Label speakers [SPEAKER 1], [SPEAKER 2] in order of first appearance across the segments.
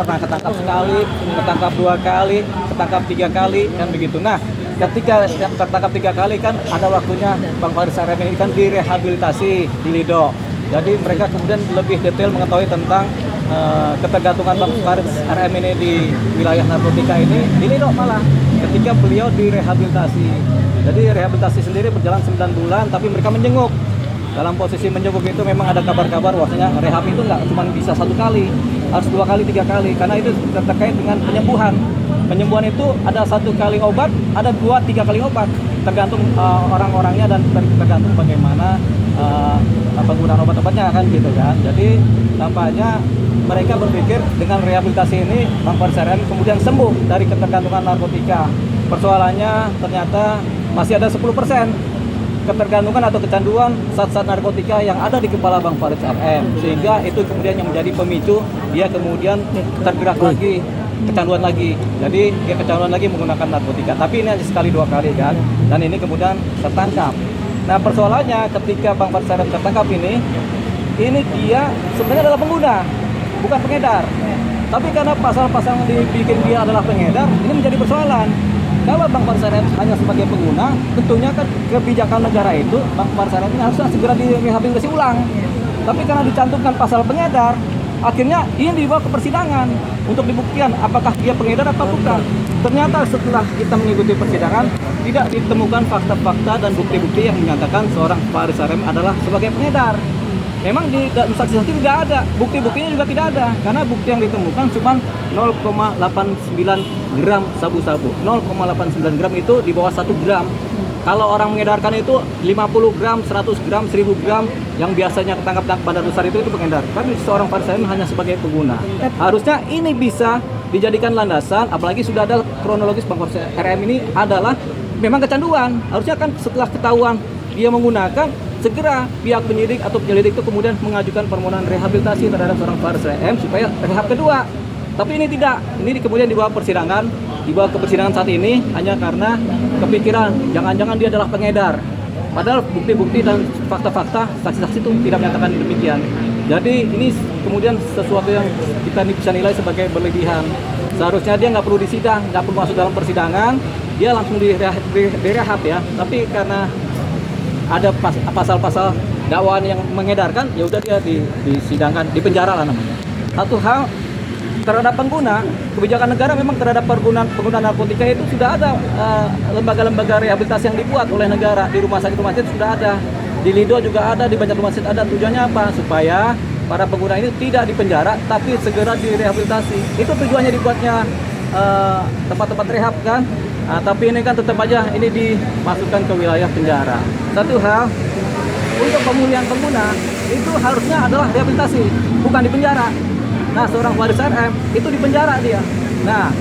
[SPEAKER 1] pernah ketangkap sekali, ketangkap 2 kali, ketangkap 3 kali, kan begitu. Nah, ketika tertangkap 3 kali kan ada waktunya Bang Faris RM ini kan direhabilitasi di Lido. Jadi mereka kemudian lebih detail mengetahui tentang ketergantungan Bang Faris RM ini di wilayah narkotika ini di Lido malah ketika beliau direhabilitasi. Jadi rehabilitasi sendiri berjalan 9 bulan, tapi mereka menjenguk. Dalam posisi menjenguk itu memang ada kabar-kabar bahwasanya rehab itu nggak cuma bisa 1 kali, harus 2 kali, 3 kali, karena itu terkait dengan penyembuhan. Penyembuhan itu ada 1 kali obat, ada 2, 3 kali obat, tergantung orang-orangnya dan tergantung bagaimana penggunaan obat-obatnya kan gitu kan. Jadi tampaknya mereka berpikir dengan rehabilitasi ini Bang Faris RM kemudian sembuh dari ketergantungan narkotika. Persoalannya ternyata masih ada 10% ketergantungan atau kecanduan zat-zat narkotika yang ada di kepala Bang Faris RM, sehingga itu kemudian yang menjadi pemicu dia kemudian tergerak lagi, kecanduan lagi. Jadi dia kecanduan lagi menggunakan narkotika, tapi ini hanya sekali 2 kali kan, dan ini kemudian tertangkap. Nah persoalannya ketika Bang Faris RM tertangkap ini dia sebenarnya adalah pengguna, bukan pengedar. Tapi karena pasal-pasal yang dibikin dia adalah pengedar, ini menjadi persoalan. Kalau Bang Faris RM hanya sebagai pengguna, tentunya kan kebijakan negara itu Bang Faris RM ini harusnya segera direhabilitasi ulang. Tapi karena dicantumkan pasal pengedar, akhirnya ini dibawa ke persidangan untuk dibuktikan apakah dia pengedar atau bukan. Ternyata setelah kita mengikuti persidangan, tidak ditemukan fakta-fakta dan bukti-bukti yang menyatakan seorang Faris RM adalah sebagai pengedar. Memang di saksi-saksi tidak ada, bukti-buktinya juga tidak ada, karena bukti yang ditemukan cuma 0,89 gram sabu-sabu. 0,89 gram itu di bawah 1 gram. Kalau orang mengedarkan itu 50 gram, 100 gram, 1000 gram, yang biasanya ketangkap pada besar itu pengedar. Tapi seorang Faris RM hanya sebagai pengguna. Harusnya ini bisa dijadikan landasan, apalagi sudah ada kronologis Bang Faris RM ini adalah memang kecanduan. Harusnya kan setelah ketahuan dia menggunakan, segera pihak penyidik atau penyelidik itu kemudian mengajukan permohonan rehabilitasi terhadap seorang Faris RM supaya rehab kedua. Tapi ini tidak, ini kemudian dibawa ke persidangan saat ini hanya karena kepikiran jangan-jangan dia adalah pengedar. Padahal bukti-bukti dan fakta-fakta saksi-saksi itu tidak menyatakan demikian. Jadi ini kemudian sesuatu yang kita bisa nilai sebagai berlebihan. Seharusnya dia nggak perlu disidang, nggak perlu masuk dalam persidangan, dia langsung direhab ya. Tapi karena ada pasal-pasal dakwaan yang mengedarkan, ya udah dia disidangkan, dipenjara lah namanya. Satu hal terhadap pengguna, kebijakan negara memang terhadap pengguna narkotika itu sudah ada lembaga-lembaga rehabilitasi yang dibuat oleh negara. Di rumah sakit sudah ada, di Lido juga ada, di banyak rumah sakit ada. Tujuannya apa? Supaya para pengguna ini tidak dipenjara, tapi segera direhabilitasi. Itu tujuannya dibuatnya tempat-tempat rehab kan. Nah, tapi ini kan tetap aja ini dimasukkan ke wilayah penjara. Satu hal, untuk pemulihan pengguna itu harusnya adalah rehabilitasi, bukan di penjara. Nah, seorang Faris RM itu di penjara dia. Nah,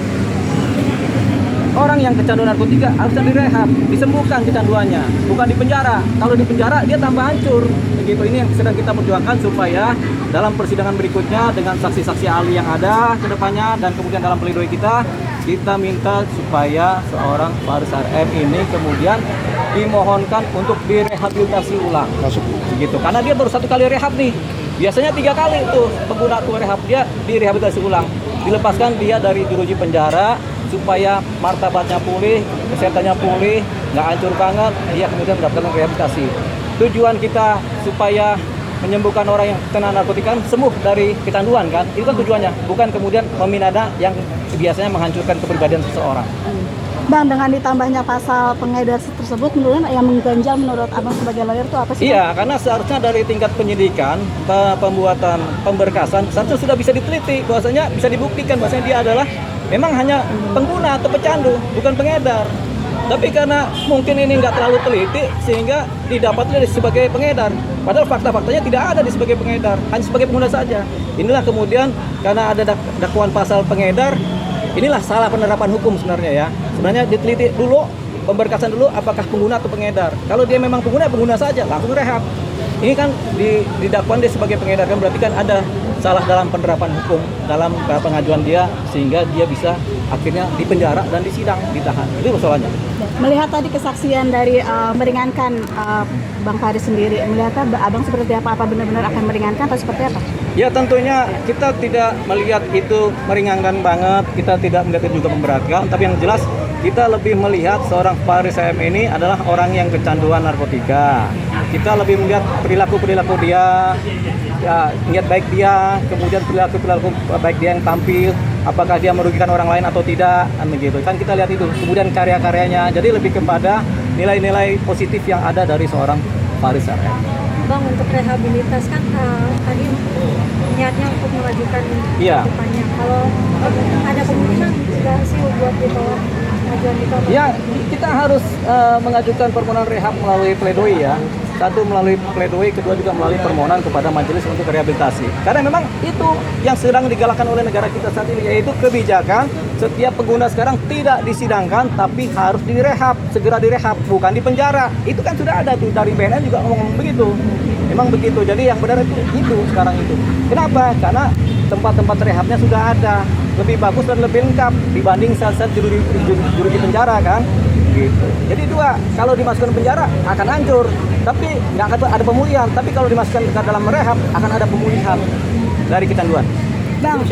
[SPEAKER 1] orang yang kecanduan narkotika harusnya direhab, disembuhkan kecanduannya, bukan di penjara. Kalau di penjara dia tambah hancur. Begitu, ini yang sedang kita perjuangkan supaya dalam persidangan berikutnya dengan saksi-saksi ahli yang ada ke depannya dan kemudian dalam pledoi kita minta supaya seorang Faris RM ini kemudian dimohonkan untuk direhabilitasi ulang. Begitu, karena dia baru 1 kali rehab nih. Biasanya 3 kali tuh pengguna rehab, dia direhabilitasi ulang. Dilepaskan dia dari jeruji penjara supaya martabatnya pulih, kesehatannya pulih, nggak hancur banget, dia kemudian mendapatkan rehabilitasi. Tujuan kita supaya menyembuhkan orang yang kena narkotika sembuh dari kecanduan kan, itu kan tujuannya, bukan kemudian meminada yang biasanya menghancurkan kepribadian seseorang.
[SPEAKER 2] Bang, dengan ditambahnya pasal pengedar tersebut, menurut yang mengganjal menurut Abang sebagai lawyer itu apa sih?
[SPEAKER 1] Iya, karena seharusnya dari tingkat penyidikan, pembuatan pemberkasan, seharusnya sudah bisa diteliti, bahwasanya bisa dibuktikan bahwasanya dia adalah memang hanya pengguna atau pecandu, bukan pengedar. Tapi karena mungkin ini nggak terlalu teliti, sehingga didapatnya sebagai pengedar. Padahal fakta-faktanya tidak ada di sebagai pengedar, hanya sebagai pengguna saja. Inilah kemudian karena ada dakwaan pasal pengedar, inilah salah penerapan hukum sebenarnya ya. Sebenarnya diteliti dulu, pemberkasan dulu apakah pengguna atau pengedar. Kalau dia memang pengguna, pengguna saja, langsung rehab. ini kan didakwakan dia sebagai pengedar, kan berarti kan ada salah dalam penerapan hukum dalam pengajuan dia, sehingga dia bisa akhirnya dipenjara dan disidang, ditahan. Itu persoalannya.
[SPEAKER 2] Melihat tadi kesaksian dari meringankan Bang Faris sendiri, melihatnya abang seperti apa benar-benar akan meringankan atau seperti apa?
[SPEAKER 1] Ya tentunya kita tidak melihat itu meringankan banget, kita tidak melihat itu juga memberatkan, tapi yang jelas kita lebih melihat seorang Faris AM ini adalah orang yang kecanduan narkotika. Kita lebih melihat perilaku-perilaku dia, ya, niat baik dia, kemudian perilaku-perilaku baik dia yang tampil, apakah dia merugikan orang lain atau tidak, kan begitu. Kan kita lihat itu. Kemudian karya-karyanya, jadi lebih kepada nilai-nilai positif yang ada dari seorang Faris AM.
[SPEAKER 3] Bang, untuk rehabilitas kan tadi niatnya untuk mengajukan
[SPEAKER 1] Iya.
[SPEAKER 3] depannya. Kalau ada kemungkinan nggak sih buat ditolak pengajuan itu?
[SPEAKER 1] Ya, kita harus mengajukan permohonan rehab melalui pledoi ya. Satu melalui pledoi, kedua juga melalui permohonan kepada majelis untuk rehabilitasi. Karena memang itu yang sedang digalakkan oleh negara kita saat ini, yaitu kebijakan setiap pengguna sekarang tidak disidangkan tapi harus direhab, segera direhab, bukan dipenjara. Itu kan sudah ada tuh, dari BNN juga ngomong begitu. Memang begitu. Jadi yang benar itu sekarang itu. Kenapa? Karena tempat-tempat rehabnya sudah ada, lebih bagus dan lebih lengkap dibanding saat juru di penjara kan. Gitu. Jadi dua, kalau dimasukkan penjara akan hancur, tapi nggak akan ada pemulihan. Tapi kalau dimasukkan ke dalam rehab akan ada pemulihan dari kecanduan.
[SPEAKER 2] Bang,